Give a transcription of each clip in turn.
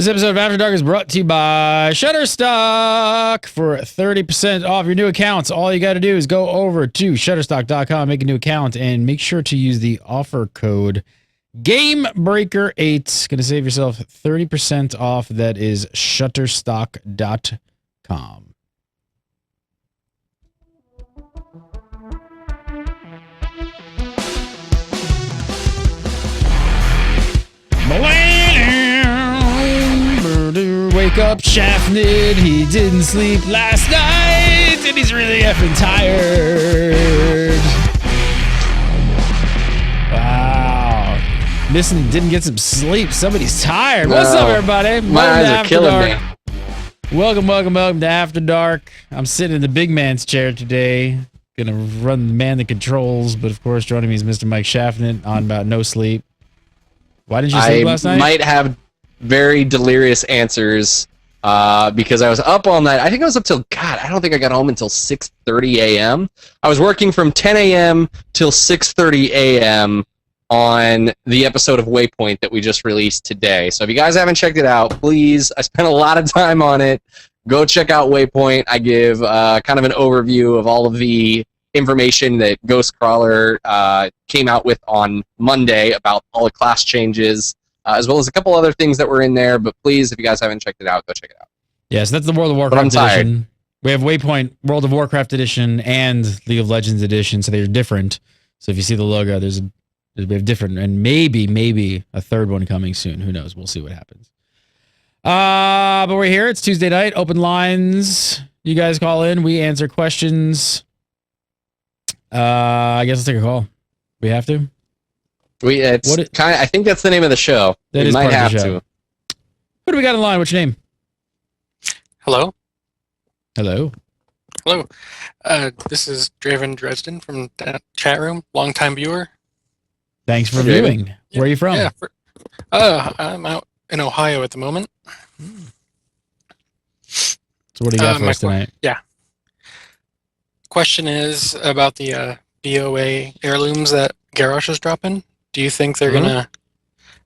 This episode of After Dark is brought to you by Shutterstock. For 30% off your new accounts, all you got to do is go over to Shutterstock.com, make a new account, and make sure to use the offer code Gamebreaker8. Going to save yourself 30% off. That is Shutterstock.com. Wake up, Schaffnit. He didn't sleep last night, and he's really effing tired. Wow. Didn't get some sleep. Somebody's tired. What's up, everybody? My eyes are killing me. Welcome to After Dark. I'm sitting in the big man's chair today. Gonna man the controls, but of course, joining me is Mr. Mike Schaffnit on about no sleep. Why didn't you sleep last night? I might have very delirious answers because I was up all night. I think I was up till, God, I don't think I got home until 6:30 a.m. I was working from 10 a.m. till 6:30 a.m. on the episode of Waypoint that we just released today. So if you guys haven't checked it out, please, I spent a lot of time on it. Go check out Waypoint. I give kind of an overview of all of the information that Ghostcrawler came out with on Monday about all the class changes, as well as a couple other things that were in there. But please, if you guys haven't checked it out, go check it out. Yes, that's the World of Warcraft edition. We have Waypoint, World of Warcraft edition, and League of Legends edition, so they're different. So if you see the logo, we have different, and maybe a third one coming soon. Who knows? We'll see what happens. But we're here. It's Tuesday night. Open lines. You guys call in. We answer questions. I guess let's take a call. We have to. I think that's the name of the show. That we is might part have of the show. Who do we got in line? What's your name? Hello. Hello. This is Draven Dresden from the chat room. Longtime viewer. Thanks for viewing. Where are you from? Yeah. I'm out in Ohio at the moment. So what do you got for us tonight? Yeah. Question is about the BOA heirlooms that Garrosh is dropping. Do you think they're gonna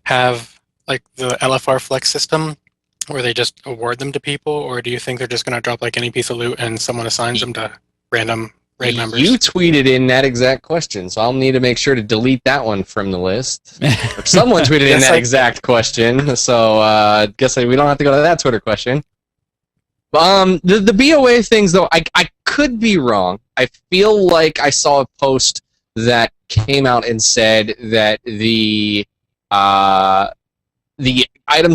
have like the LFR flex system where they just award them to people, or do you think they're just gonna drop like any piece of loot and someone assigns them to random raid members? You tweeted in that exact question, so I'll need to make sure to delete that one from the list. Or someone tweeted in that exact question, so guess we don't have to go to that Twitter question. The BOA things, though, I could be wrong. I feel like I saw a post that came out and said that the items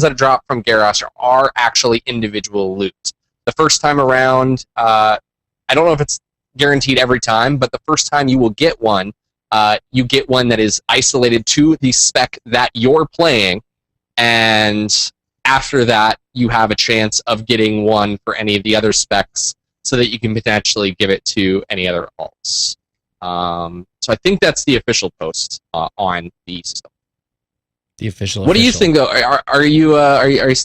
that drop from Garrosh are actually individual loot. The first time around, I don't know if it's guaranteed every time, but the first time you will get one, you get one that is isolated to the spec that you're playing, and after that, you have a chance of getting one for any of the other specs so that you can potentially give it to any other alts. So I think that's the official post on the system. The official. What do you think, though? Are you?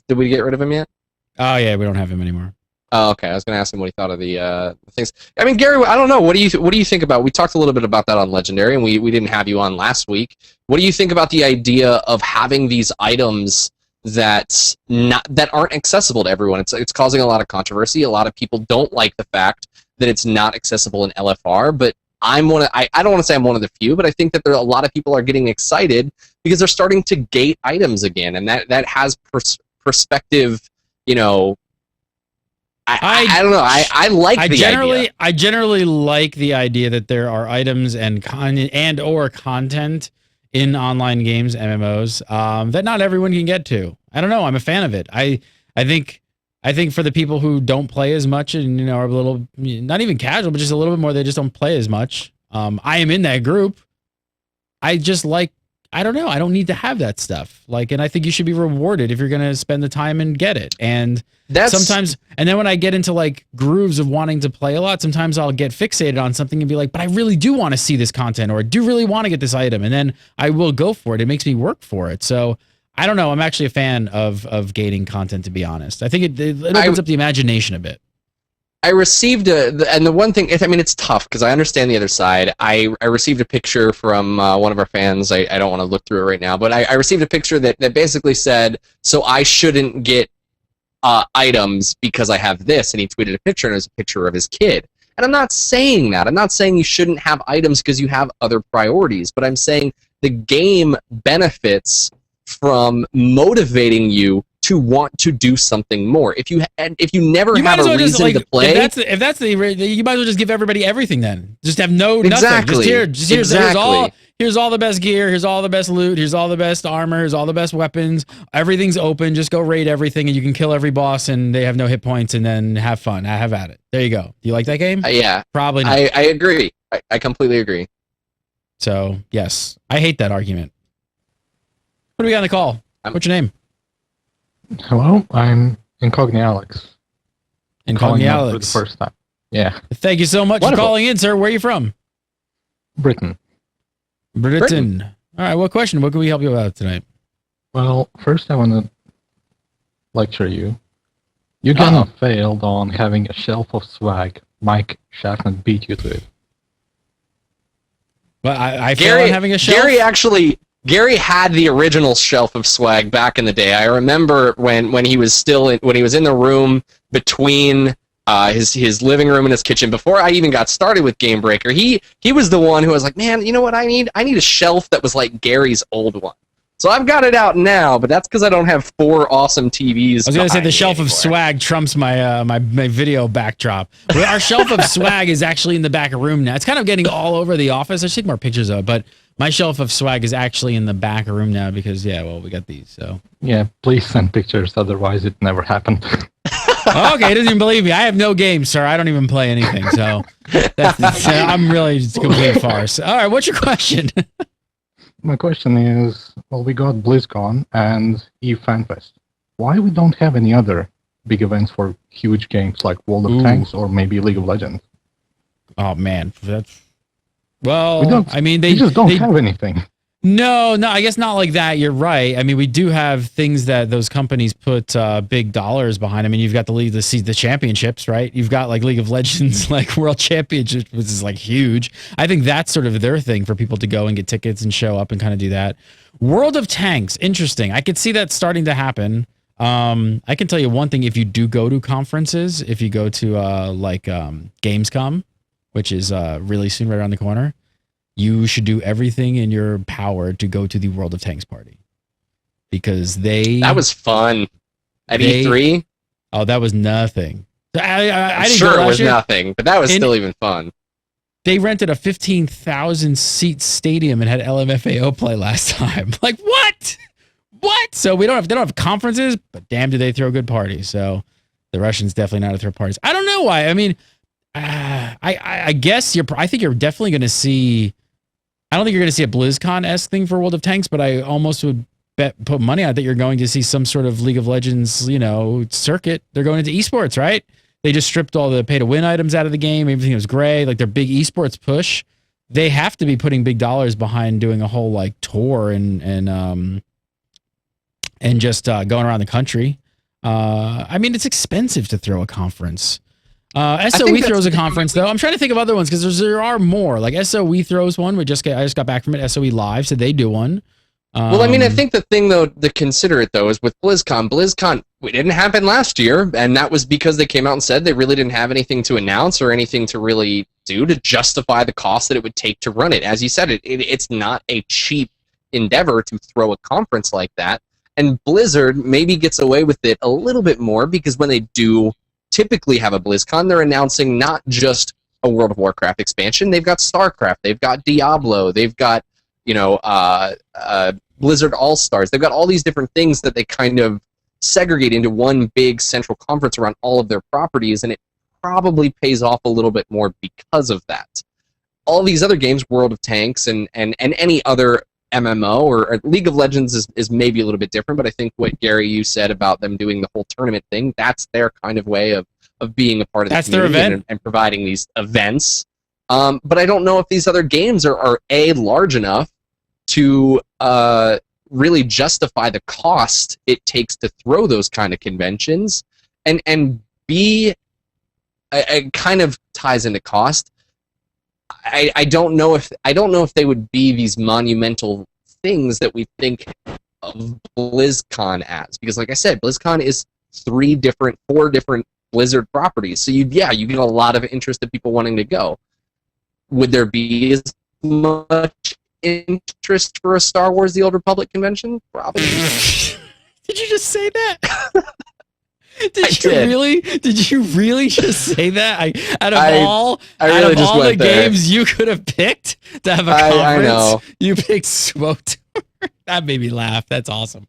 Did we get rid of him yet? Oh yeah, we don't have him anymore. Oh, okay. I was going to ask him what he thought of the things. I mean, Gary, I don't know. What do you think about? We talked a little bit about that on Legendary, and we didn't have you on last week. What do you think about the idea of having these items that aren't accessible to everyone? It's causing a lot of controversy. A lot of people don't like the fact that it's not accessible in LFR, but I don't want to say I'm one of the few, but I think that a lot of people are getting excited because they're starting to gate items again, and that has perspective, you know. I don't know. I like the idea. I generally like the idea that there are items and or content in online games, MMOs, that not everyone can get to. I don't know. I'm a fan of it. I think for the people who don't play as much and are a little, not even casual, but just a little bit more, they just don't play as much. I am in that group. I just like, I don't know. I don't need to have that stuff. And I think you should be rewarded if you're going to spend the time and get it. And sometimes, and then when I get into grooves of wanting to play a lot, sometimes I'll get fixated on something and be like, but I really do want to see this content, or I do really want to get this item. And then I will go for it. It makes me work for it. So I don't know. I'm actually a fan of gating content, to be honest. I think it opens up the imagination a bit. I received and the one thing, I mean, it's tough because I understand the other side. I received a picture from one of our fans. I don't want to look through it right now, but I received a picture that basically said, so I shouldn't get items because I have this, and he tweeted a picture, and it was a picture of his kid. And I'm not saying that. I'm not saying you shouldn't have items because you have other priorities, but I'm saying the game benefits from motivating you to want to do something more. If you never have a reason to play, if that's the you might as well just give everybody everything then. Just have nothing. Exactly. Just here's all the best gear, here's all the best loot, here's all the best armor, here's all the best weapons. Everything's open. Just go raid everything, and you can kill every boss, and they have no hit points, and then have fun. Have at it. There you go. Do you like that game? Yeah, probably not. I agree. I completely agree. So yes, I hate that argument. What do we got on the call? What's your name? Hello, I'm Incogni Alex. Incogni Alex. For the first time. Yeah. Thank you so much for calling in, sir. Where are you from? Britain. Britain. All right, what question? What can we help you about tonight? Well, first I want to lecture you. You kind of failed on having a shelf of swag. Mike Schaffnit beat you to it. Well, I failed on having a shelf? Gary had the original shelf of swag back in the day. I remember when he was in the room between his living room and his kitchen before I even got started with Gamebreaker. He was the one who was like, man, you know what I need? I need a shelf that was like Gary's old one. So I've got it out now, but that's because I don't have 4 awesome TVs. I was gonna say the shelf of swag trumps my my video backdrop. Our shelf of swag is actually in the back room now. It's kind of getting all over the office. I should take more pictures of it, but my shelf of swag is actually in the back room now because we got these. So yeah, please send pictures, otherwise it never happened. Okay, he doesn't even believe me. I have no games, sir. I don't even play anything, so I'm really just a complete farce. All right, what's your question? My question is, well, we got BlizzCon and EVE FanFest. Why we don't have any other big events for huge games like World of Tanks or maybe League of Legends? Oh man, they just don't have anything. No, I guess not like that. You're right. I mean, we do have things that those companies put big dollars behind. I mean, you've got the championships, right? You've got like League of Legends, like World Championships, which is like huge. I think that's sort of their thing for people to go and get tickets and show up and kind of do that. World of Tanks, interesting. I could see that starting to happen. I can tell you one thing: if you do go to conferences, if you go to Gamescom, which is really soon, right around the corner, you should do everything in your power to go to the World of Tanks party because that was fun at E3. Oh, that was nothing. I didn't sure it was nothing, but that was still even fun. They rented a 15,000 seat stadium and had LMFAO play last time. Like what? So they don't have conferences, but damn, do they throw good parties? So the Russians definitely know how to throw parties. I don't know why. I mean, I guess I think you're definitely going to see. I don't think you're going to see a BlizzCon-esque thing for World of Tanks, but I almost would put money on it that you're going to see some sort of League of Legends, circuit. They're going into esports, right? They just stripped all the pay-to-win items out of the game. Everything was gray. Like their big esports push, they have to be putting big dollars behind doing a whole like tour and just going around the country. I mean, it's expensive to throw a conference. SOE throws a conference though. I'm trying to think of other ones because there are more. Like SOE throws one. I just got back from it. SOE Live, so they do one. Well, I mean, I think the thing though to consider it though is with BlizzCon. It didn't happen last year, and that was because they came out and said they really didn't have anything to announce or anything to really do to justify the cost that it would take to run it. As you said, it's not a cheap endeavor to throw a conference like that. And Blizzard maybe gets away with it a little bit more because when they do typically have a BlizzCon, they're announcing not just a World of Warcraft expansion. They've got StarCraft, they've got Diablo, they've got Blizzard All-Stars. They've got all these different things that they kind of segregate into one big central conference around all of their properties, and it probably pays off a little bit more because of that. All these other games, World of Tanks and any other MMO or League of Legends is maybe a little bit different, but I think what Gary, you said about them doing the whole tournament thing, that's their kind of way of being a part of the community their event. And providing these events. But I don't know if these other games are A, large enough to really justify the cost it takes to throw those kind of conventions, and B, it kind of ties into cost. I don't know if they would be these monumental things that we think of BlizzCon as, because like I said, BlizzCon is 4 different Blizzard properties. So you get a lot of interested people wanting to go. Would there be as much interest for a Star Wars: The Old Republic convention? Probably. Did you just say that? Did you really just say that? Out of all the games you could have picked to have a conference, I know. You picked SWOT. That made me laugh. That's awesome.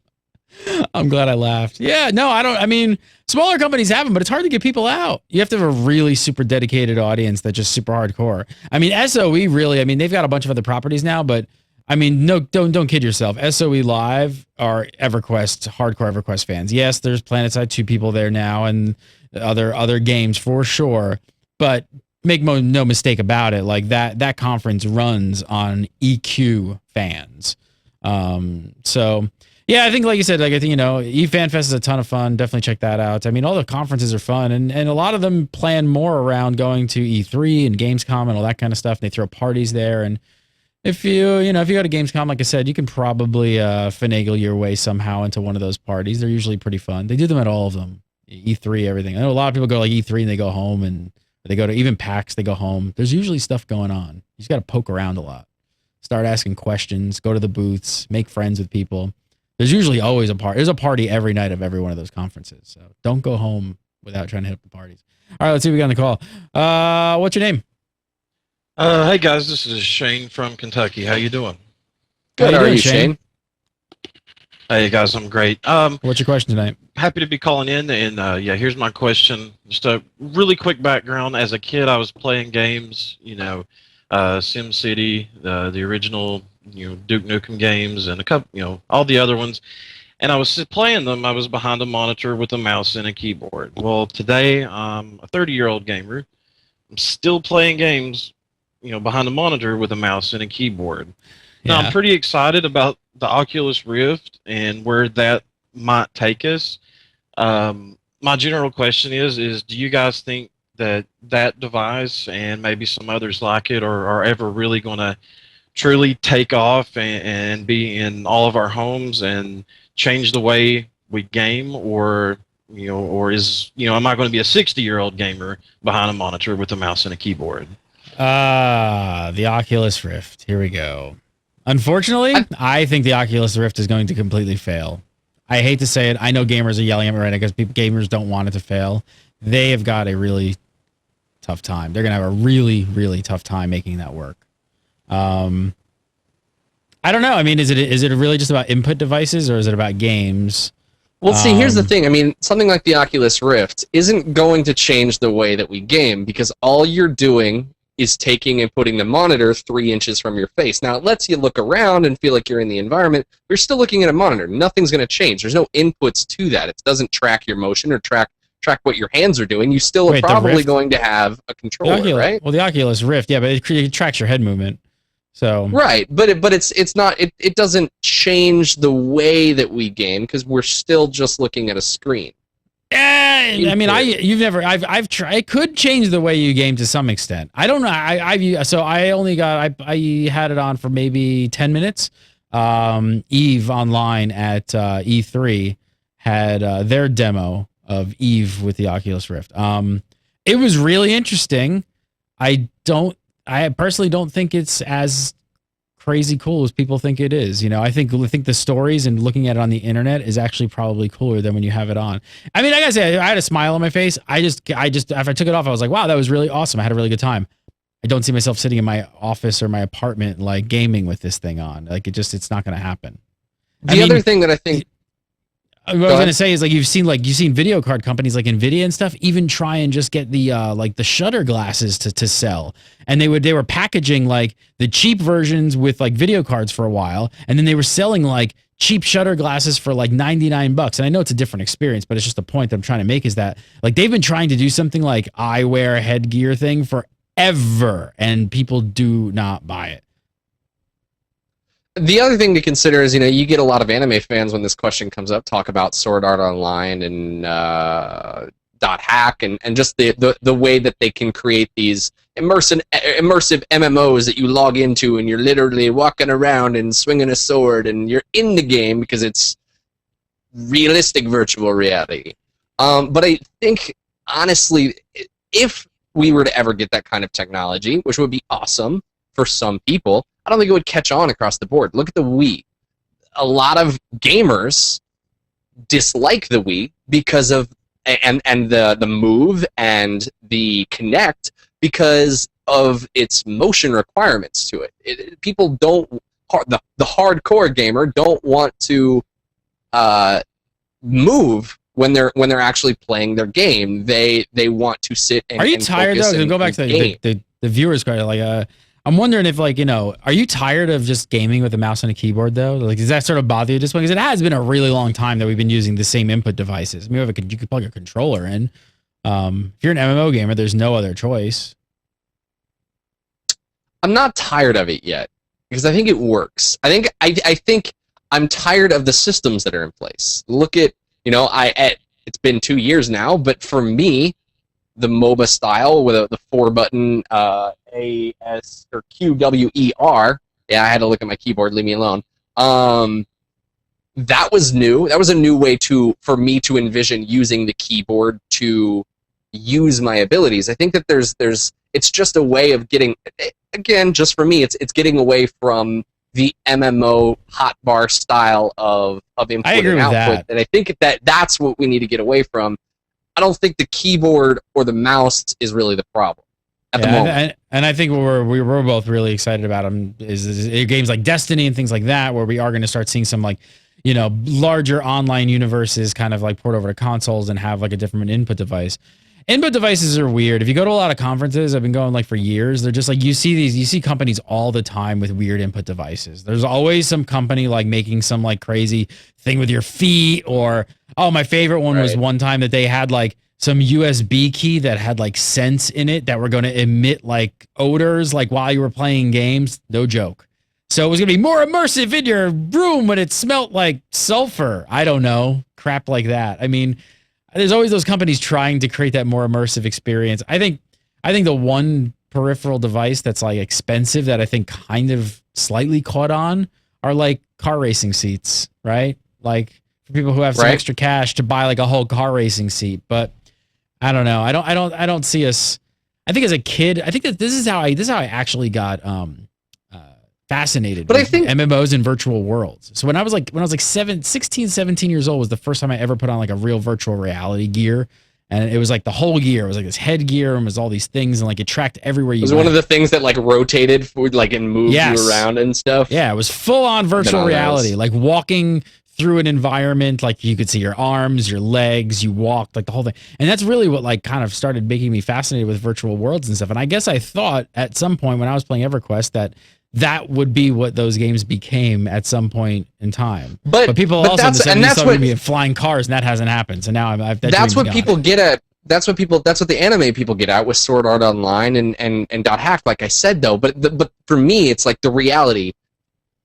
I'm glad I laughed. Yeah, no, I mean, smaller companies have them, but it's hard to get people out. You have to have a really super dedicated audience that's just super hardcore. I mean, SOE really, I mean, they've got a bunch of other properties now, but I mean, no, don't kid yourself. SOE Live are EverQuest, hardcore EverQuest fans. Yes, there's PlanetSide 2 people there now and other games for sure, but make no mistake about it, like that conference runs on EQ fans. So yeah, I think like you said, like I think, eFanFest is a ton of fun. Definitely check that out. I mean, all the conferences are fun, and a lot of them plan more around going to E3 and Gamescom and all that kind of stuff. And they throw parties there, and if you go to Gamescom, like I said, you can probably finagle your way somehow into one of those parties. They're usually pretty fun. They do them at all of them, E3, everything. I know a lot of people go like E3 and they go home, and they go to even PAX, they go home. There's usually stuff going on. You just got to poke around a lot, start asking questions, go to the booths, make friends with people. There's usually always a party. There's a party every night of every one of those conferences. So don't go home without trying to hit up the parties. All right, let's see what we got on the call. What's your name? Hey guys, this is Shane from Kentucky. How you doing? Good. How are you, Shane? Hey guys, I'm great. What's your question tonight? Happy to be calling in, and here's my question. Just a really quick background. As a kid, I was playing games, SimCity, the original, Duke Nukem games, and a couple, all the other ones. And I was playing them. I was behind a monitor with a mouse and a keyboard. Well, today I'm a 30-year-old gamer. I'm still playing games, behind a monitor with a mouse and a keyboard. Yeah. Now, I'm pretty excited about the Oculus Rift and where that might take us. My general question is do you guys think that device and maybe some others like it are ever really going to truly take off and be in all of our homes and change the way we game, or is am I going to be a 60-year-old gamer behind a monitor with a mouse and a keyboard? The Oculus Rift. Here we go. Unfortunately, I think the Oculus Rift is going to completely fail. I hate to say it. I know gamers are yelling at me right now because gamers don't want it to fail. They have got a really tough time. They're going to have a really, really tough time making that work. I don't know. I mean, is it really just about input devices, or is it about games? Well, see, here's the thing. I mean, something like the Oculus Rift isn't going to change the way that we game, because all you're doing is taking and putting the monitor 3 inches from your face. Now, it lets you look around and feel like you're in the environment. You're still looking at a monitor. Nothing's going to change. There's no inputs to that. It doesn't track your motion or track what your hands are doing. You still are probably going to have a controller, right? Well, the Oculus Rift, yeah, but it tracks your head movement. So right, but it's not. It doesn't change the way that we game, because we're still just looking at a screen. I mean, I've tried. It could change the way you game to some extent. I don't know. I had it on for maybe 10 minutes. Eve online at E3 had their demo of Eve with the Oculus Rift. It was really interesting. I personally don't think it's as crazy cool as people think it is. I think the stories and looking at it on the internet is actually probably cooler than when you have it on. I mean, I gotta say, I had a smile on my face. I just after I took it off, I was like, wow, that was really awesome. I had a really good time. I don't see myself sitting in my office or my apartment like gaming with this thing on. Like it's not going to happen. The other thing that I think what I was going to say is you've seen video card companies like Nvidia and stuff even try and just get the the shutter glasses to sell, and they were packaging like the cheap versions with like video cards for a while, and then they were selling like cheap shutter glasses for like $99. And I know it's a different experience, but it's just the point that I'm trying to make is that like they've been trying to do something like eyewear headgear thing forever, and people do not buy it. The other thing to consider is, you get a lot of anime fans when this question comes up talk about Sword Art Online and .hack and just the way that they can create these immersive MMOs that you log into and you're literally walking around and swinging a sword and you're in the game because it's realistic virtual reality. But I think, honestly, if we were to ever get that kind of technology, which would be awesome for some people, I don't think it would catch on across the board. Look at the Wii. A lot of gamers dislike the Wii because of and the Move and the Kinect because of its motion requirements to it. People don't, the hardcore gamer don't want to move when they're actually playing their game. They want to sit and. Are you and tired though? focus Go back to the viewers card. Like, I'm wondering if, like, are you tired of just gaming with a mouse and a keyboard though? Like, does that sort of bother you just because it has been a really long time that we've been using the same input devices? I mean, you could plug a controller in. If you're an MMO gamer, there's no other choice. I'm not tired of it yet because I think it works. I think I'm tired of the systems that are in place. Look at, it's been 2 years now, but for me, the MOBA style with the 4-button AS or QWER. Yeah, I had to look at my keyboard. Leave me alone. That was new. That was a new way for me to envision using the keyboard to use my abilities. I think that it's just a way of getting, again, just for me, it's getting away from the MMO hotbar style of input and output. And I think that's what we need to get away from. I don't think the keyboard or the mouse is really the problem at the moment. And I think what we're both really excited about them is games like Destiny and things like that, where we are going to start seeing some, like, larger online universes kind of like port over to consoles and have like a different input device. Input devices are weird. If you go to a lot of conferences, I've been going like for years, they're just like, you see companies all the time with weird input devices. There's always some company like making some like crazy thing with your feet, or, oh, my favorite one was one time that they had like some USB key that had like scents in it that were going to emit like odors like while you were playing games. No joke. So it was going to be more immersive in your room when it smelled like sulfur. I don't know. Crap like that. I mean, there's always those companies trying to create that more immersive experience. I think the one peripheral device that's like expensive that I think kind of slightly caught on are like car racing seats, right? Like for people who have some extra cash to buy like a whole car racing seat. But I don't know. I don't see us. I think as a kid, I think that this is how I actually got fascinated with MMOs and virtual worlds. So when I was like 16, 17 years old was the first time I ever put on like a real virtual reality gear. And it was like the whole gear. It was like this headgear and was all these things, and like it tracked everywhere you went. It was one of the things that like rotated forward, like, and moved you around and stuff. Yeah, it was full on virtual reality. Like walking through an environment, like you could see your arms, your legs, you walked, like the whole thing. And that's really what like kind of started making me fascinated with virtual worlds and stuff. And I guess I thought at some point when I was playing EverQuest that would be what those games became at some point in time. But people also in the 70s thought we'd be flying cars, and that hasn't happened. So now that's what people get at. That's what the anime people get at with Sword Art Online and .hack, like I said, though. But for me, it's like the reality.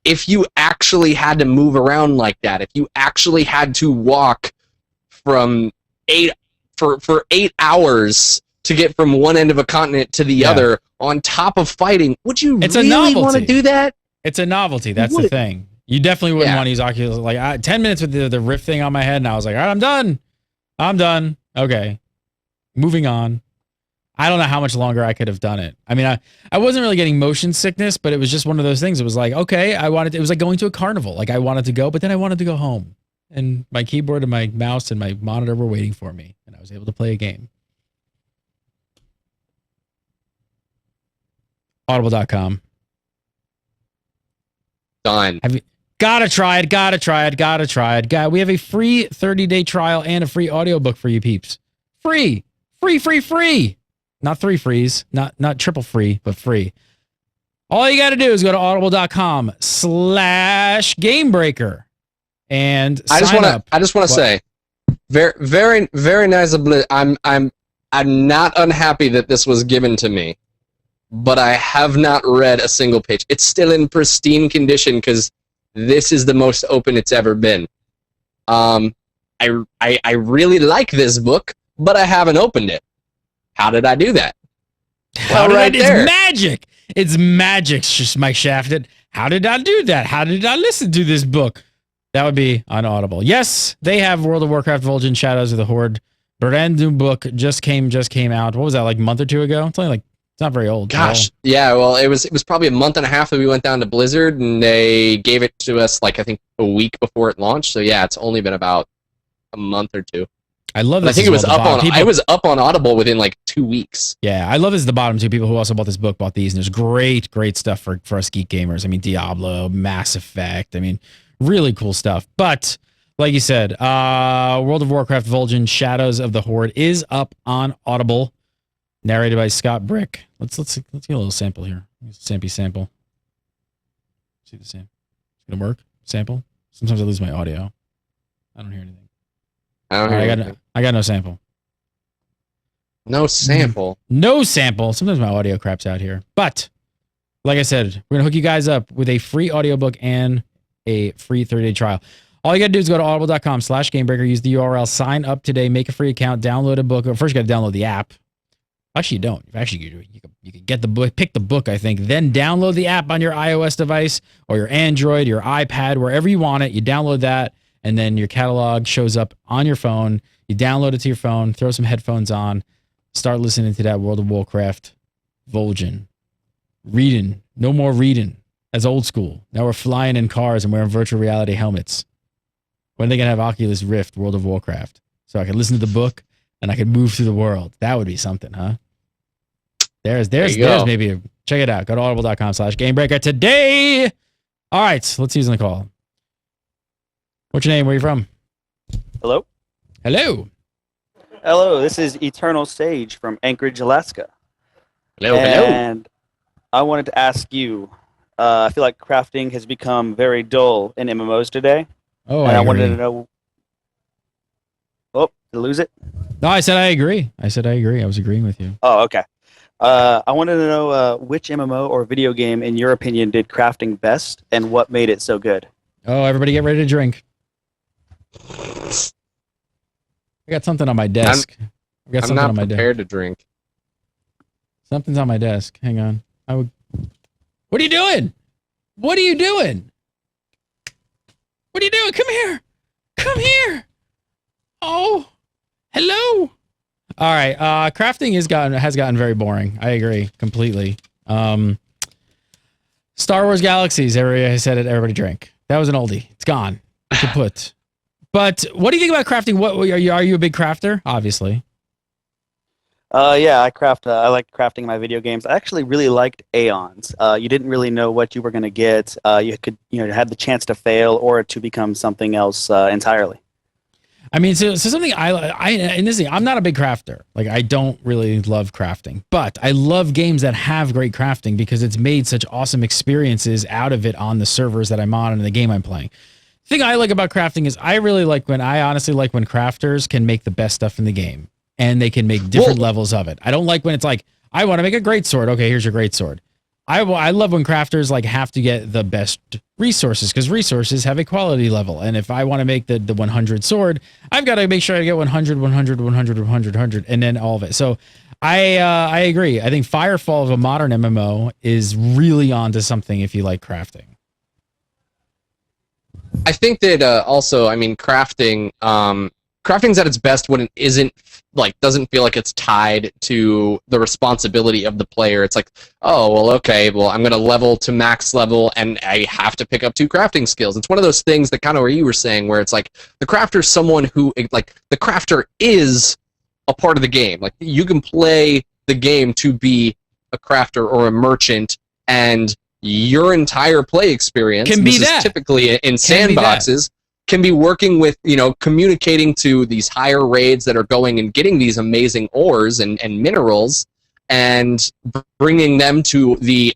If you actually had to move around like that, if you actually had to walk from 8 hours to get from one end of a continent to the other on top of fighting, would you really want to do that? It's a novelty. That's the thing. You definitely wouldn't want to use Oculus. Like 10 minutes with the Rift thing on my head, and I was like, all right, I'm done. Okay, moving on. I don't know how much longer I could have done it. I mean, I wasn't really getting motion sickness, but it was just one of those things. It was like, okay, it was like going to a carnival. Like I wanted to go, but then I wanted to go home, and my keyboard and my mouse and my monitor were waiting for me, and I was able to play a game. Audible.com. Done. Gotta try it. We have a free 30-day trial and a free audiobook for you peeps. Free. Not 3 frees. Not triple free, but free. All you gotta do is go to audible.com/Gamebreaker and sign up. I just want to say, very, very, very nice. I'm not unhappy that this was given to me, but I have not read a single page. It's still in pristine condition because this is the most open it's ever been. I really like this book, but I haven't opened it. How did I do that? How Well, did It's magic. It's magic, Mike Schaffnit. How did I do that? How did I listen to this book? That would be unaudible. Yes, they have World of Warcraft Vulcan Shadows of the Horde. Brand new book just came out. What was that, like a month or two ago? It's only like, it's not very old. Gosh, yeah. Well, it was probably a month and a half that we went down to Blizzard, and they gave it to us like I think a week before it launched. So yeah, it's only been about a month or two. I love this. I think it was up on. I was up on Audible within like 2 weeks. Yeah, I love this at the bottom too. People who also bought this book bought these, and there's great stuff for us geek gamers. I mean, Diablo, Mass Effect. I mean, really cool stuff. But like you said, World of Warcraft Vulcan Shadows of the Horde is up on Audible, narrated by Scott Brick. Let's get a little sample here. Sample. See the sample. It's gonna work. Sample. Sometimes I lose my audio. I don't hear anything. I got no sample. No sample. No sample. Sometimes my audio craps out here. But like I said, we're gonna hook you guys up with a free audiobook and a free 30-day trial. All you gotta do is go to audible.com/gamebreaker, use the URL, sign up today, make a free account, download a book. First, you gotta download the app. Actually, you don't. Actually, you can get the book, pick the book, I think, then download the app on your iOS device or your Android, your iPad, wherever you want it. You download that, and then your catalog shows up on your phone. You download it to your phone, throw some headphones on, start listening to that World of Warcraft Vulcan. Reading. No more reading. That's old school. Now we're flying in cars and wearing virtual reality helmets. When are they going to have Oculus Rift World of Warcraft? So I can listen to the book and I can move through the world. That would be something, huh? There's maybe check it out. Go to audible.com/gamebreaker today. All right, let's see who's on the call. What's your name? Where are you from? Hello? Hello. Hello, this is Eternal Sage from Anchorage, Alaska. Hello. And I wanted to ask you, I feel like crafting has become very dull in MMOs today. Oh, and I agree. wanted to know... Oh, did I lose it? No, I said I agree. I was agreeing with you. Oh, okay. I wanted to know which MMO or video game, in your opinion, did crafting best and what made it so good? Oh, everybody get ready to drink. I got something on my desk. I'm not prepared to drink. Something's on my desk. Hang on. What are you doing? What are you doing? What are you doing? Come here. Come here. Oh, hello. All right. Crafting has gotten very boring. I agree completely. Star Wars Galaxies. Everybody said it. Everybody drank. That was an oldie. It's gone. It's kaput. But what do you think about crafting? What are you a big crafter? Obviously. Yeah, I craft. I like crafting my video games. I actually really liked Aeons. You didn't really know what you were going to get. You could, had the chance to fail or to become something else entirely. I mean, so something I'm not a big crafter. Like, I don't really love crafting, but I love games that have great crafting because it's made such awesome experiences out of it on the servers that I'm on and the game I'm playing. The thing I like about crafting is I honestly like when crafters can make the best stuff in the game and they can make different levels of it. I don't like when it's like, I want to make a great sword. Okay, here's your great sword. I love when crafters like have to get the best resources because resources have a quality level. And if I want to make the 100 sword, I've got to make sure I get 100, 100, 100, 100, 100, and then all of it. So I agree. I think Firefall of a modern MMO is really onto something if you like crafting. I think that also, I mean, crafting's at its best when it doesn't feel like it's tied to the responsibility of the player. It's like, oh, well, okay, well, I'm going to level to max level and I have to pick up 2 crafting skills. It's one of those things that kind of where you were saying where it's like the crafter is someone who, like, the crafter is a part of the game. Like, you can play the game to be a crafter or a merchant, and your entire play experience can be that. Typically in sandboxes can be working with, communicating to these higher raids that are going and getting these amazing ores and minerals and bringing them to the,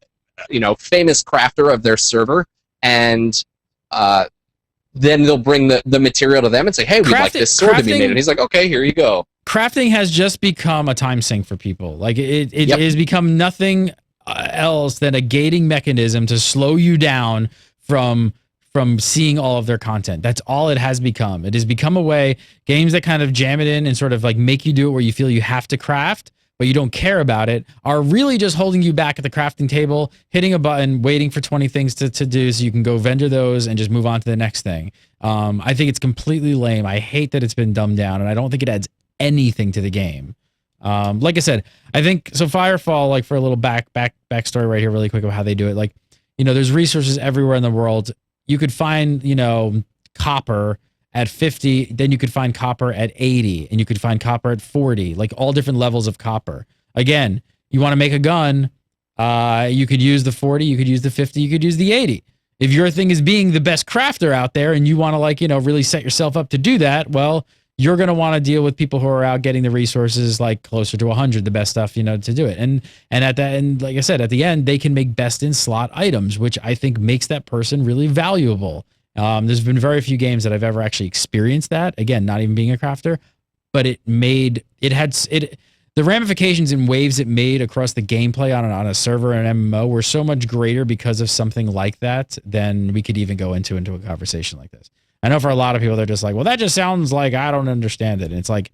famous crafter of their server. And then they'll bring the material to them and say, hey, we'd like this sword to be made. And he's like, okay, here you go. Crafting has just become a time sink for people. Like it has become nothing else than a gating mechanism to slow you down from from seeing all of their content. That's all it has become. It has become a way, games that kind of jam it in and sort of like make you do it where you feel you have to craft, but you don't care about it, are really just holding you back at the crafting table, hitting a button, waiting for 20 things to do so you can go vendor those and just move on to the next thing. I think it's completely lame. I hate that it's been dumbed down, and I don't think it adds anything to the game. Like I said, I think so. Firefall, like for a little backstory right here, really quick of how they do it. Like, you know, there's resources everywhere in the world. You could find, you know, copper at 50, then you could find copper at 80, and you could find copper at 40, like all different levels of copper. Again, you want to make a gun, you could use the 40, you could use the 50, you could use the 80. If your thing is being the best crafter out there and you want to, like, you know, really set yourself up to do that, well, you're going to want to deal with people who are out getting the resources like closer to 100, the best stuff, you know, to do it. And at that, and like I said, at the end, they can make best in slot items, which I think makes that person really valuable. There's been very few games that I've ever actually experienced that. Again, not even being a crafter, but the ramifications and waves it made across the gameplay on a server and MMO were so much greater because of something like that than we could even go into a conversation like this. I know for a lot of people, they're just like, well, that just sounds like I don't understand it. And it's like,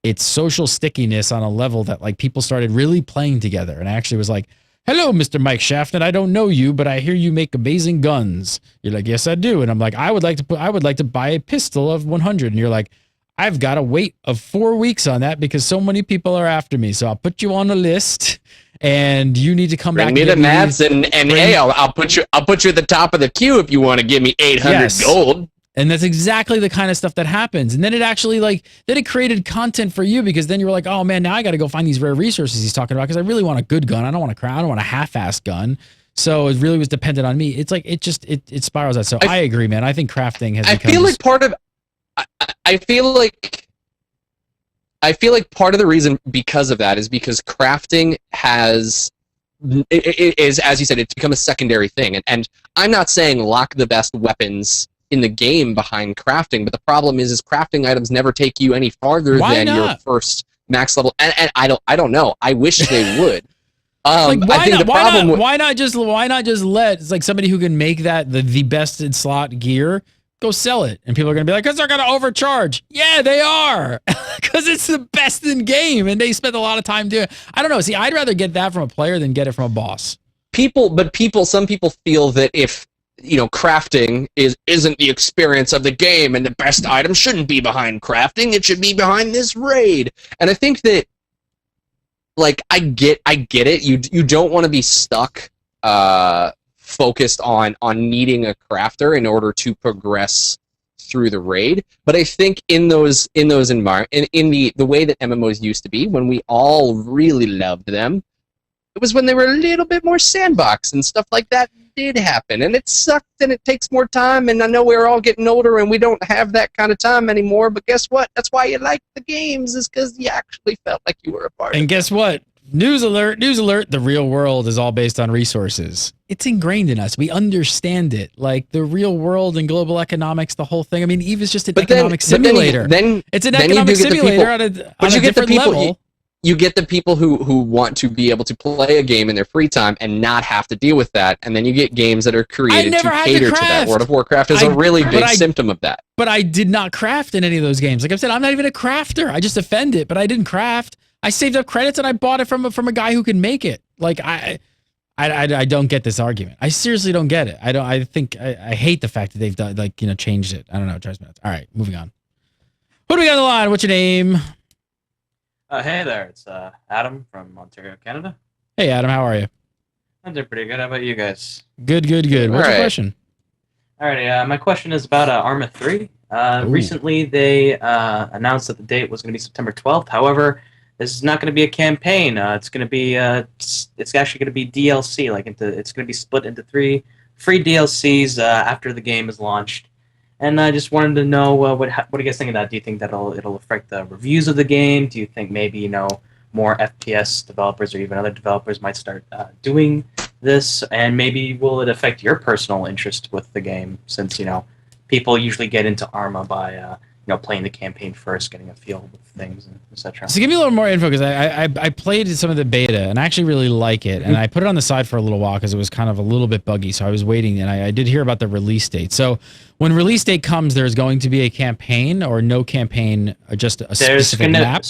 it's social stickiness on a level that like people started really playing together. And I actually was like, hello, Mr. Mike Schaffnit. I don't know you, but I hear you make amazing guns. You're like, yes, I do. And I'm like, I would like to buy a pistol of 100. And you're like, I've got a wait of 4 weeks on that because so many people are after me. So I'll put you on a list. And you need to come back. Bring me the mats, and hey, I'll put you at the top of the queue if you want to give me 800 gold. And that's exactly the kind of stuff that happens. And then it actually then it created content for you because then you were like, oh man, now I got to go find these rare resources he's talking about because I really want a good gun. I don't want a half-assed gun. So it really was dependent on me. It's like, it spirals out. So I agree, man. I think crafting has become... I feel like part of the reason because of that is because crafting is, as you said, it's become a secondary thing. And I'm not saying lock the best weapons in the game behind crafting, but the problem is crafting items never take you any farther than your first max level. And I don't know. I wish they would. Why not just let, it's like somebody who can make that the best in slot gear, go sell it. And people are going to be like, because they're going to overcharge. Yeah, they are. Because it's the best in game. And they spend a lot of time doing it. I don't know. See, I'd rather get that from a player than get it from a boss. Some people feel that if, you know, crafting isn't the experience of the game and the best item shouldn't be behind crafting, it should be behind this raid. And I think that, like, I get it. You don't want to be stuck focused on needing a crafter in order to progress through the raid. But I think in those environments, in the way that MMOs used to be, when we all really loved them, it was when they were a little bit more sandbox and stuff like that did happen. And it sucked and it takes more time, and I know we're all getting older and we don't have that kind of time anymore, but guess what? That's why you like the games, is because you actually felt like you were a part of it. And guess what? News alert, the real world is all based on resources. It's ingrained in us. We understand it. Like the real world and global economics, the whole thing. I mean, EVE is just an economic simulator. It's an economic simulator on a different level. You get the people who want to be able to play a game in their free time and not have to deal with that, and then you get games that are created to cater to that. World of Warcraft is a really big symptom of that. But I did not craft in any of those games. Like I said, I'm not even a crafter. I just defend it, but I didn't craft. I saved up credits and I bought it from a guy who can make it. Like I don't get this argument. I seriously don't get it. I hate the fact that they've done, like, you know, changed it. I don't know. It drives me nuts. All right, moving on. Who do we got on the line? What's your name? Hey there, it's Adam from Ontario, Canada. Hey Adam, how are you? I'm doing pretty good. How about you guys? Good. What's your question? Alrighty, my question is about ARMA 3. Recently, they announced that the date was going to be September 12th. However, this is not going to be a campaign. It's going to be it's actually going to be DLC. It's going to be split into 3 free DLCs after the game is launched. And I just wanted to know what do you guys think of that? Do you think that it'll affect the reviews of the game? Do you think maybe, you know, more FPS developers or even other developers might start doing this? And maybe will it affect your personal interest with the game, since, you know, people usually get into ARMA by playing the campaign first, getting a feel with things, and etc. So give me a little more info, because I played some of the beta and I actually really like it, and I put it on the side for a little while because it was kind of a little bit buggy, so I was waiting, and I did hear about the release date. So when release date comes, there's going to be a campaign, or no campaign, or just a specific map?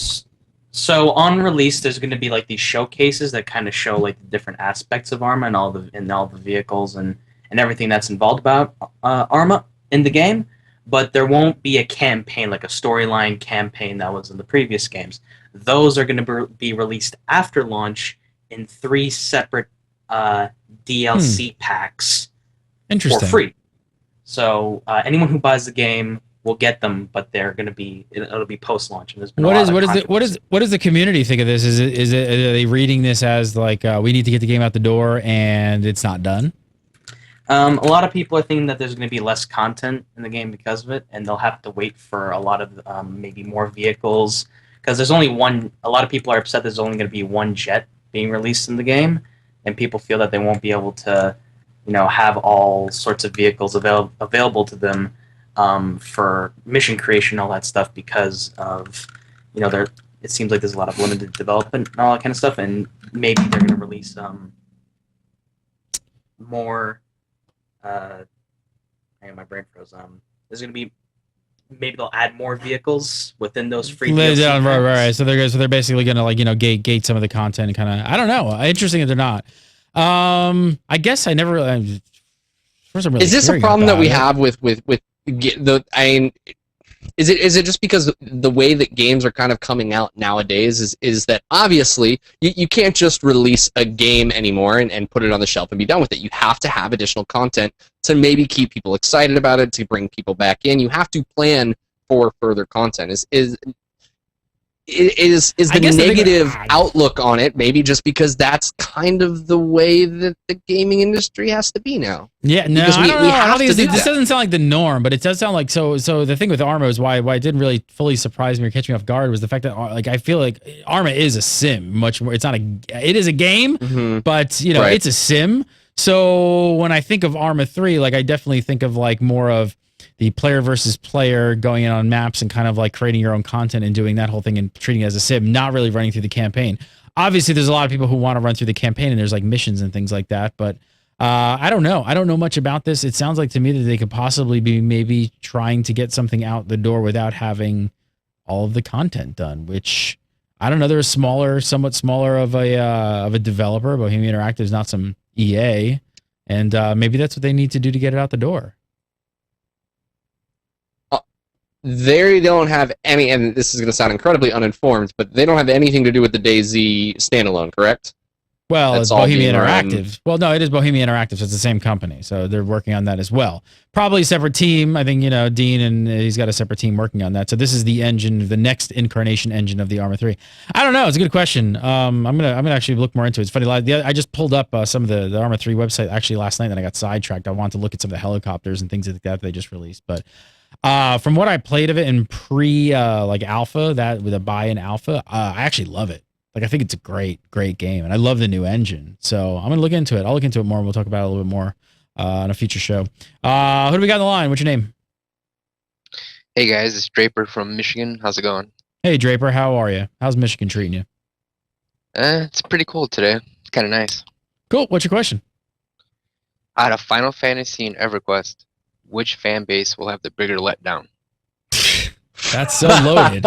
So on release, there's going to be like these showcases that kind of show like the different aspects of ARMA and all the vehicles and everything that's involved about ARMA in the game. But there won't be a campaign, like a storyline campaign that was in the previous games. Those are going to be released after launch in 3 separate DLC packs for free. So anyone who buys the game will get them, but it'll be post launch. And there's been what does the community think of this? Are they reading this as like we need to get the game out the door and it's not done? A lot of people are thinking that there's going to be less content in the game because of it, and they'll have to wait for a lot of maybe more vehicles, because there's only one. A lot of people are upset there's only going to be one jet being released in the game, and people feel that they won't be able to, have all sorts of vehicles available to them for mission creation, all that stuff, because of it seems like there's a lot of limited development and all that kind of stuff, and maybe they're going to release more. My brain froze. There's gonna be, maybe they'll add more vehicles within those free DLC. Right. So they're basically gonna gate some of the content and kind of, I don't know. Interesting that they're not. I guess I never. First, I'm really is this a problem that we have with the? Is it just because the way that games are kind of coming out nowadays is that obviously you can't just release a game anymore and put it on the shelf and be done with it. You have to have additional content to maybe keep people excited about it, to bring people back in. You have to plan for further content. Is the negative outlook on it maybe just because that's kind of the way that the gaming industry has to be now? Yeah, no, I don't know. This doesn't sound like the norm, but it does sound like so. The thing with ARMA is why it didn't really fully surprise me or catch me off guard was the fact that I feel like ARMA is a sim much more. It is a game, but it's a sim. So when I think of ARMA 3, I definitely think of more of the player versus player going in on maps and kind of creating your own content and doing that whole thing and treating it as a sim, not really running through the campaign. Obviously, there's a lot of people who want to run through the campaign and there's missions and things like that. But I don't know. I don't know much about this. It sounds like to me that they could possibly be maybe trying to get something out the door without having all of the content done, which I don't know. They're somewhat smaller of a developer. Bohemia Interactive is not some EA. And maybe that's what they need to do to get it out the door. They don't have any, and this is going to sound incredibly uninformed, but they don't have anything to do with the DayZ standalone, correct? Well, it's Bohemia Interactive. Well, no, it is Bohemia Interactive, so it's the same company. So they're working on that as well. Probably a separate team. I think, Dean, and he's got a separate team working on that. So this is the engine, the next incarnation engine of the ARMA 3. I don't know. It's a good question. I'm gonna actually look more into it. It's funny. I just pulled up some of the ARMA 3 website actually last night, and I got sidetracked. I wanted to look at some of the helicopters and things like that they just released. But from what I played of it in alpha, that with a buy-in alpha, I actually love it. I think it's a great game, and I love the new engine. So I'm gonna look into it. I'll look into it more, and we'll talk about it a little bit more on a future show. Who do we got on the line? What's your name? Hey guys, it's Draper from Michigan. How's it going? Hey Draper, how are you? How's Michigan treating you? It's pretty cold today. It's kind of nice. Cool. What's your question? Out of Final Fantasy and EverQuest, which fan base will have the bigger letdown? That's so loaded.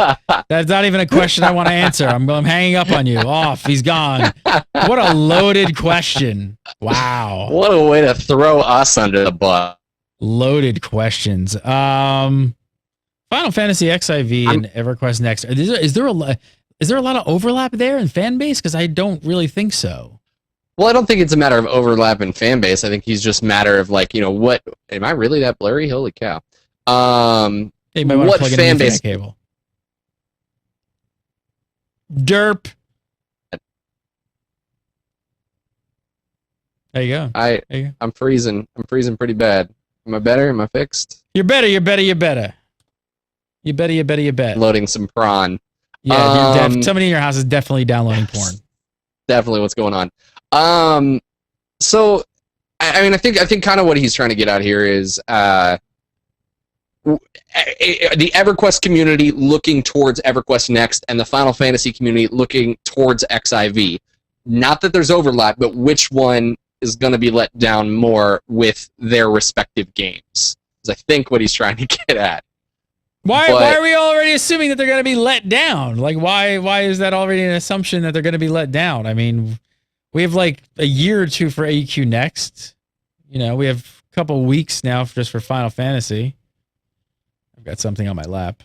That's not even a question I want to answer. I'm hanging up on you. Off. He's gone. What a loaded question. Wow. What a way to throw us under the bus. Loaded questions. Final Fantasy XIV and EverQuest Next. Is there a lot of overlap there in fan base? Because I don't really think so. Well, I don't think it's a matter of overlap in fan base. I think he's just a matter of what am I really that blurry? Holy cow. Hey, you might want to plug in an Ethernet cable. Derp. There you go. I'm freezing. I'm freezing pretty bad. Am I better? Am I fixed? You're better. You better. Loading some prawn. Yeah, somebody in your house is definitely downloading porn. Definitely what's going on. So, I think kind of what he's trying to get out here is, the EverQuest community looking towards EverQuest Next and the Final Fantasy community looking towards XIV. Not that there's overlap, but which one is going to be let down more with their respective games? Is I think what he's trying to get at. Why are we already assuming that they're going to be let down? Like, why is that already an assumption that they're going to be let down? I mean, we have like a year or two for AQ Next. You know, we have a couple weeks now just for Final Fantasy. I've got something on my lap.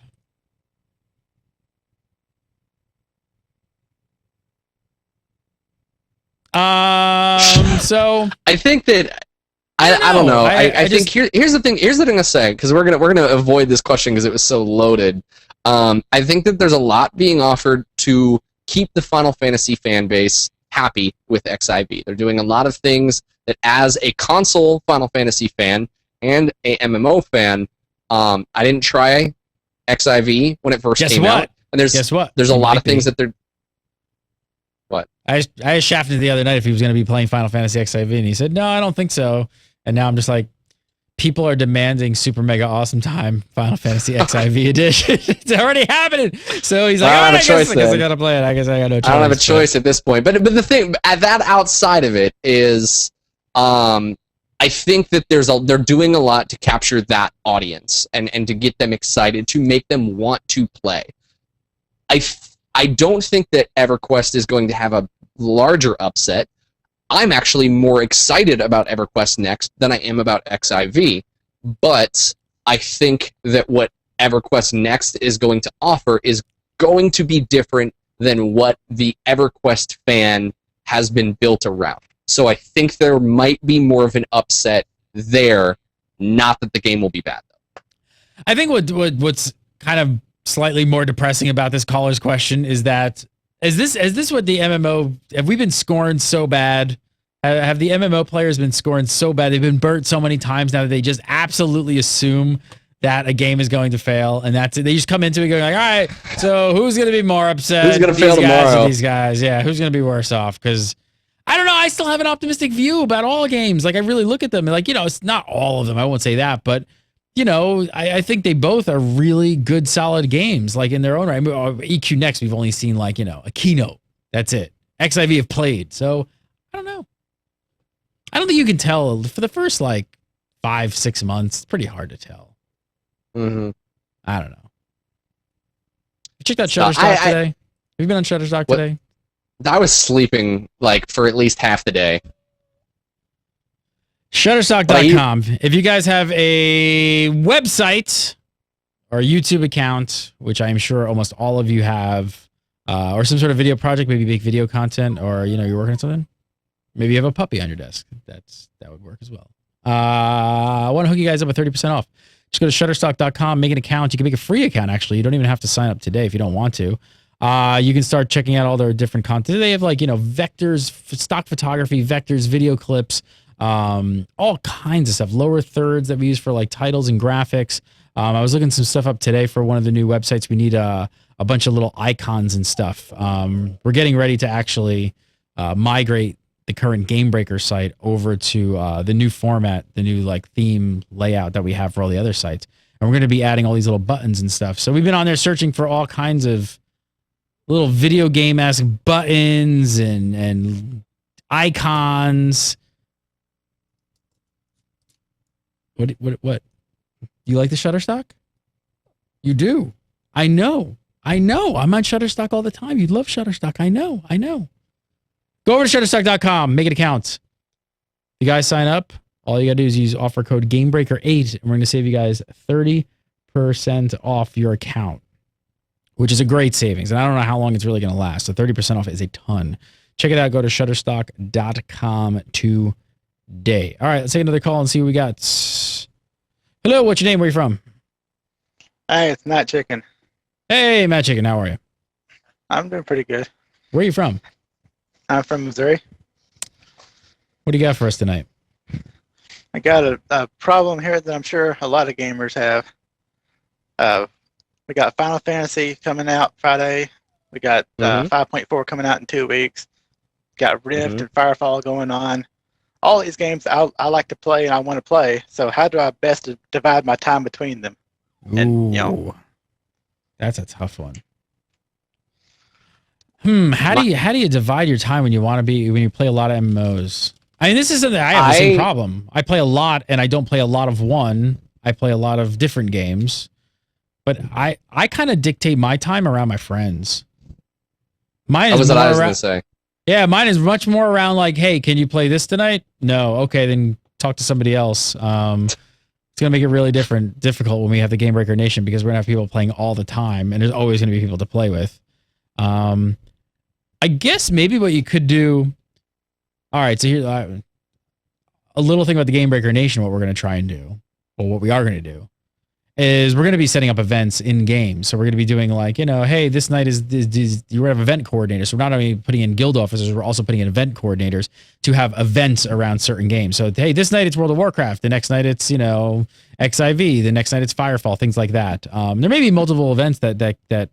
So I think that I don't know. I think here's the thing. Here's the thing to say, because we're gonna avoid this question because it was so loaded. I think that there's a lot being offered to keep the Final Fantasy fan base happy with XIV. They're doing a lot of things that, as a console Final Fantasy fan and a MMO fan, I didn't try XIV when it first came out. And guess what? There's a lot of things that they're. What? I asked Schaffnit the other night if he was going to be playing Final Fantasy XIV, and he said, no, I don't think so. And now I'm just like, people are demanding Super Mega Awesome Time Final Fantasy XIV edition. It's already happening. So he's like, I guess I got to play it. I guess I got no choice. I don't have a choice at this point. But the thing, at that outside of it is, I think that they're doing a lot to capture that audience and to get them excited, to make them want to play. I don't think that EverQuest is going to have a larger upset. I'm actually more excited about EverQuest Next than I am about XIV, but I think that what EverQuest Next is going to offer is going to be different than what the EverQuest fan has been built around. So I think there might be more of an upset there, not that the game will be bad, though. I think what's kind of slightly more depressing about this caller's question is that is this what the MMO have we been scorned so bad? Have the MMO players been scorned so bad? They've been burnt so many times now that they just absolutely assume that a game is going to fail, and that's it. They just come into it going like, all right, so who's going to be more upset? Who's going to fail tomorrow? These guys, yeah, who's going to be worse off? Because I don't know. I still have an optimistic view about all games. Like, I really look at them and, like, you know, it's not all of them. I won't say that, but you know, I think they both are really good, solid games, like in their own right. I mean, EQ Next, we've only seen like, you know, a keynote. That's it. XIV have played. So I don't know. I don't think you can tell for the first like 5-6 months. It's pretty hard to tell. Mm-hmm. I don't know. You checked out Shutterstock today? Have you been on Shutterstock today? I was sleeping like for at least half the day. Shutterstock.com. If you guys have a website or a YouTube account, which I'm sure almost all of you have, or some sort of video project, maybe make video content, or you know, you're working on something. Maybe you have a puppy on your desk. That would work as well. I want to hook you guys up with 30% off. Just go to Shutterstock.com, make an account. You can make a free account, actually. You don't even have to sign up today if you don't want to. You can start checking out all their different content. They have like, you know, vectors, stock photography, vectors, video clips, all kinds of stuff. Lower thirds that we use for like titles and graphics. I was looking some stuff up today for one of the new websites. We need a bunch of little icons and stuff. We're getting ready to actually migrate the current Gamebreaker site over to the new format, the new like theme layout that we have for all the other sites. And we're going to be adding all these little buttons and stuff. So we've been on there searching for all kinds of little video game-esque buttons and icons. What? You like the Shutterstock? You do. I know. I'm on Shutterstock all the time. You love Shutterstock. I know. Go over to Shutterstock.com. Make an account. If you guys sign up, all you got to do is use offer code Gamebreaker8, and we're going to save you guys 30% off your account, which is a great savings. And I don't know how long it's really going to last. So 30% off is a ton. Check it out. Go to Shutterstock.com today. All right, let's take another call and see what we got. Hello, what's your name? Where are you from? Hey, it's Matt Chicken. Hey, Matt Chicken. How are you? I'm doing pretty good. Where are you from? I'm from Missouri. What do you got for us tonight? I got a problem here that I'm sure a lot of gamers have. We got Final Fantasy coming out Friday. We got 5.4 coming out in 2 weeks. Got Rift and Firefall going on. All these games I like to play and I want to play. So how do I best divide my time between them? Ooh, And, that's a tough one. How do you divide your time when you play a lot of MMOs? I mean, this is something I have the same problem. I play a lot, and I don't play a lot of one. I play a lot of different games, but I kind of dictate my time around my friends. Mine is what I was gonna say. Yeah, mine is much more around like, hey, can you play this tonight? No, okay, then talk to somebody else. It's gonna make it really difficult when we have the Gamebreaker Nation because we're gonna have people playing all the time, and there's always gonna be people to play with. I guess maybe what you could do. All right, so here a little thing about the Gamebreaker Nation. What we're gonna try and do, or what we are gonna do, is we're going to be setting up events in games. So we're going to be doing like, hey, this night is you have event coordinators. So we're not only putting in guild officers, we're also putting in event coordinators to have events around certain games. So, hey, this night it's World of Warcraft. The next night it's, XIV. The next night it's Firefall, things like that. There may be multiple events that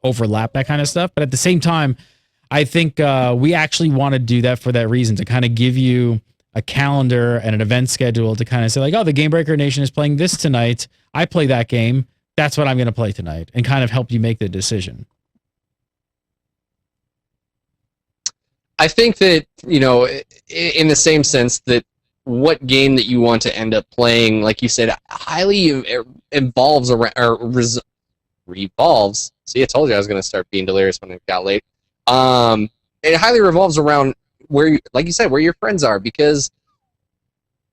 overlap that kind of stuff. But at the same time, I think we actually want to do that for that reason, to kind of give you a calendar and an event schedule to kind of say like, oh, the Gamebreaker Nation is playing this tonight. I play that game. That's what I'm going to play tonight, and kind of help you make the decision. I think that, in the same sense that what game that you want to end up playing, like you said, highly involves around, or revolves. See, I told you I was going to start being delirious when it got late. It highly revolves around where, like you said, where your friends are, because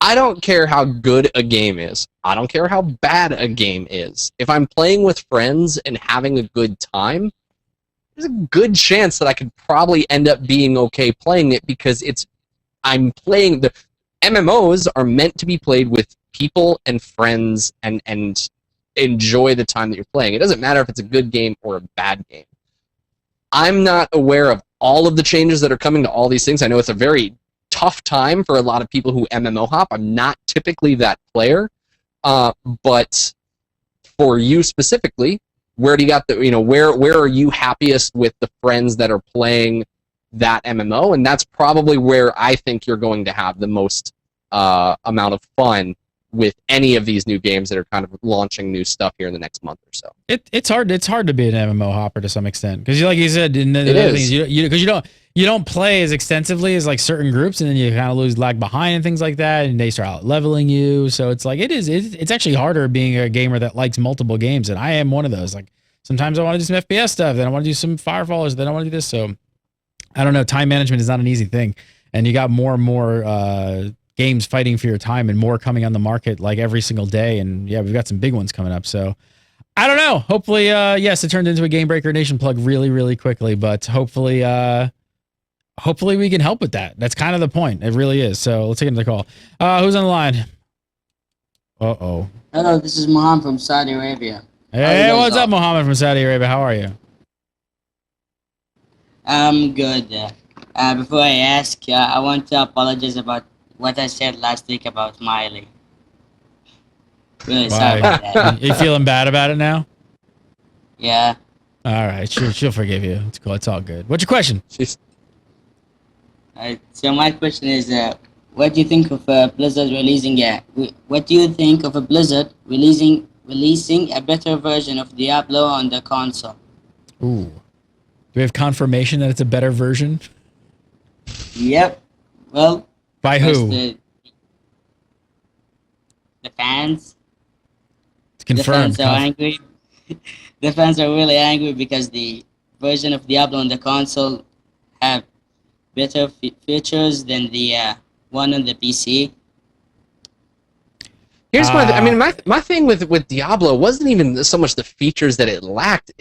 I don't care how good a game is. I don't care how bad a game is. If I'm playing with friends and having a good time, there's a good chance that I could probably end up being okay playing it, because I'm playing the MMOs are meant to be played with people and friends and enjoy the time that you're playing. It doesn't matter if it's a good game or a bad game. I'm not aware of all of the changes that are coming to all these things. I know it's a very tough time for a lot of people who MMO hop. I'm not typically that player, but for you specifically, where do you got the, where are you happiest with the friends that are playing that MMO? And that's probably where I think you're going to have the most amount of fun with any of these new games that are kind of launching new stuff here in the next month or so. It's hard to be an MMO hopper to some extent, because like you said, in the other things, you don't play as extensively as like certain groups, and then you kind of lag behind and things like that, and they start out leveling you. So it's like it's actually harder being a gamer that likes multiple games, and I am one of those. Like sometimes I want to do some FPS stuff, then I want to do some Firefallers, then I want to do this. So I don't know. Time management is not an easy thing, and you got more and more games fighting for your time, and more coming on the market like every single day. And yeah, we've got some big ones coming up. So I don't know. Hopefully, yes, it turned into a Gamebreaker Nation plug really, really quickly, but hopefully we can help with that. That's kind of the point. It really is. So let's take another call. Who's on the line? Uh-oh. Hello, this is Mohammed from Saudi Arabia. Hey, what's up, Mohammed from Saudi Arabia? How are you? I'm good. Before I ask, I want to apologize about what I said last week about Miley. Really sorry about that. You feeling bad about it now? Yeah. All right, she'll forgive you. It's cool. It's all good. What's your question? So my question is, what do you think of Blizzard releasing? What do you think of a Blizzard releasing a better version of Diablo on the console? Ooh. Do we have confirmation that it's a better version? Yep. Well. By who? The fans. It's confirmed. The fans are angry. The fans are really angry because the version of Diablo on the console have better features than the one on the PC. Here's my thing with Diablo wasn't even so much the features that it lacked.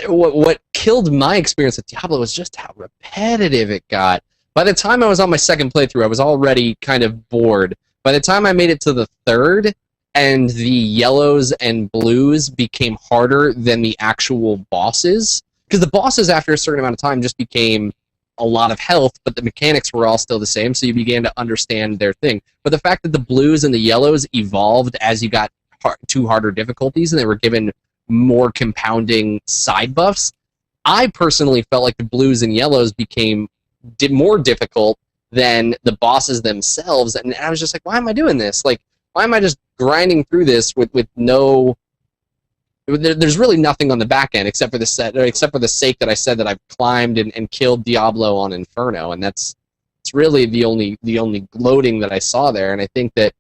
What killed my experience with Diablo was just how repetitive it got. By the time I was on my second playthrough, I was already kind of bored. By the time I made it to the third, and the yellows and blues became harder than the actual bosses, because the bosses after a certain amount of time just became a lot of health, but the mechanics were all still the same, so you began to understand their thing. But the fact that the blues and the yellows evolved as you got to harder difficulties, and they were given more compounding side buffs, I personally felt like the blues and yellows became more difficult than the bosses themselves, and I was just like, why am I doing this? Like, why am I just grinding through this with no there's really nothing on the back end except for the sake that I said that I've climbed and killed Diablo on Inferno, and it's really the only loading that I saw there. And I think that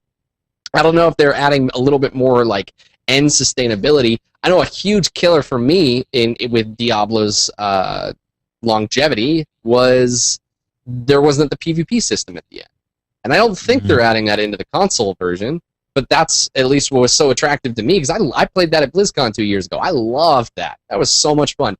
I don't know if they're adding a little bit more like end sustainability. I know a huge killer for me with Diablo's longevity was there wasn't the PvP system at the end, and I don't think they're adding that into the console version. But that's at least what was so attractive to me, because I played that at BlizzCon 2 years ago. I loved that. That was so much fun.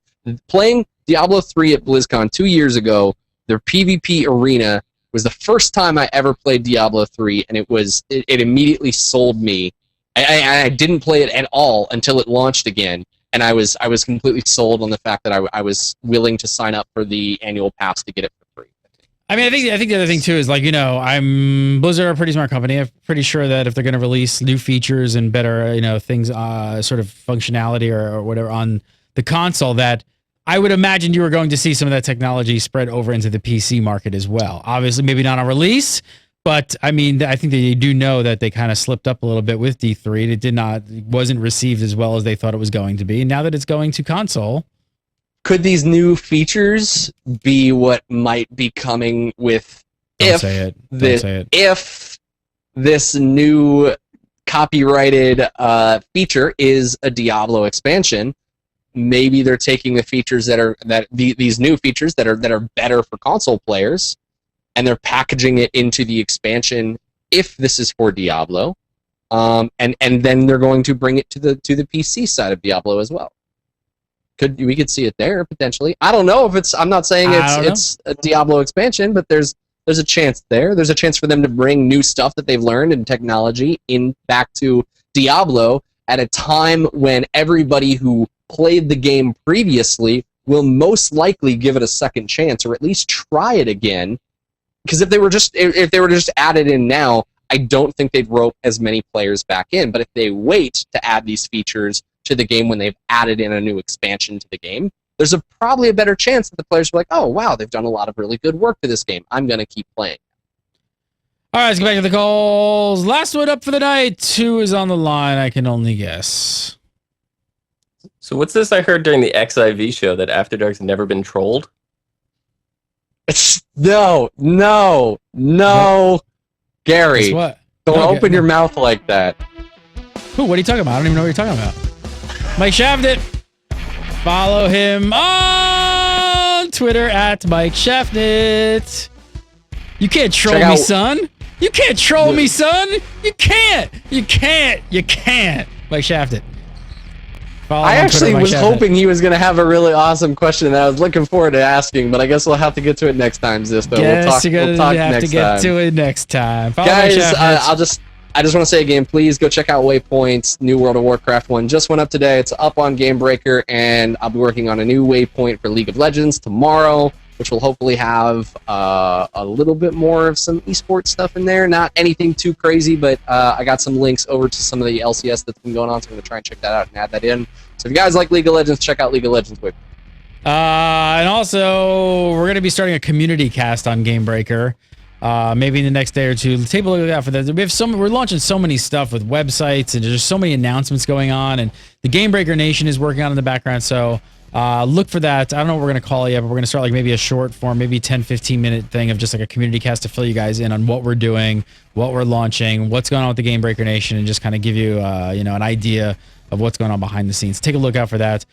Playing Diablo 3 at BlizzCon 2 years ago, their PvP arena was the first time I ever played Diablo 3, and it immediately sold me. I didn't play it at all until it launched again, and I was completely sold on the fact that I was willing to sign up for the annual pass to get it for free. I mean, I think the other thing too is like, Blizzard are a pretty smart company. I'm pretty sure that if they're going to release new features and better, things, sort of functionality or whatever on the console, that I would imagine you were going to see some of that technology spread over into the PC market as well. Obviously, maybe not on release, but I mean, I think they do know that they kind of slipped up a little bit with D3. It wasn't received as well as they thought it was going to be. And now that it's going to console. Could these new features be what might be coming with if this new copyrighted feature is a Diablo expansion? Maybe they're taking the features these new features that are better for console players, and they're packaging it into the expansion if this is for Diablo, and then they're going to bring it to the PC side of Diablo as well. We could see it there potentially. I don't know if it's. I'm not saying it's a Diablo expansion, but there's a chance there. There's a chance for them to bring new stuff that they've learned in technology back to Diablo at a time when everybody who played the game previously will most likely give it a second chance, or at least try it again. Because if they were just added in now, I don't think they'd rope as many players back in. But if they wait to add these features to the game when they've added in a new expansion to the game, there's probably a better chance that the players are like, oh, wow, they've done a lot of really good work to this game. I'm going to keep playing. All right, let's get back to the calls. Last one up for the night. Who is on the line? I can only guess. So what's this I heard during the XIV show that After Dark's never been trolled? No. Gary, what? Don't open your mouth like that. Who? What are you talking about? I don't even know what you're talking about. Mike Schaffnit. Follow him on Twitter at Mike Schaffnit. You can't troll me, son. You can't troll me, son. You can't. Mike Schaffnit. I actually was hoping he was going to have a really awesome question that I was looking forward to asking, but I guess we'll have to get to it next time, Zisto. We'll talk have to get to it next time. Guys, I just want to say again, please go check out Waypoint's new World of Warcraft one. Just went up today. It's up on Gamebreaker, and I'll be working on a new Waypoint for League of Legends tomorrow, which will hopefully have a little bit more of some esports stuff in there. Not anything too crazy, but I got some links over to some of the LCS that's been going on, so I'm going to try and check that out and add that in. So if you guys like League of Legends, check out League of Legends Waypoint. And also, we're going to be starting a community cast on Gamebreaker. Maybe in the next day or two. Take a look out for that. We're launching so many stuff with websites, and there's so many announcements going on, and the Gamebreaker Nation is working on in the background, so look for that. I don't know what we're going to call it yet, but we're going to start like maybe a short form, maybe 10-15 minute thing of just like a community cast to fill you guys in on what we're doing, what we're launching, what's going on with the Gamebreaker Nation, and just kind of give you an idea of what's going on behind the scenes. Take a look out for that.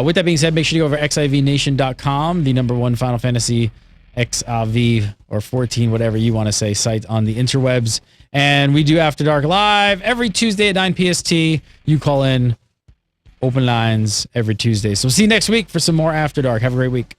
With that being said, make sure you go over xivnation.com, the #1 Final Fantasy XIV or 14, whatever you want to say, site on the interwebs. And we do After Dark live every Tuesday at 9 PST. You call in, open lines every Tuesday. So we'll see you next week for some more After Dark. Have a great week.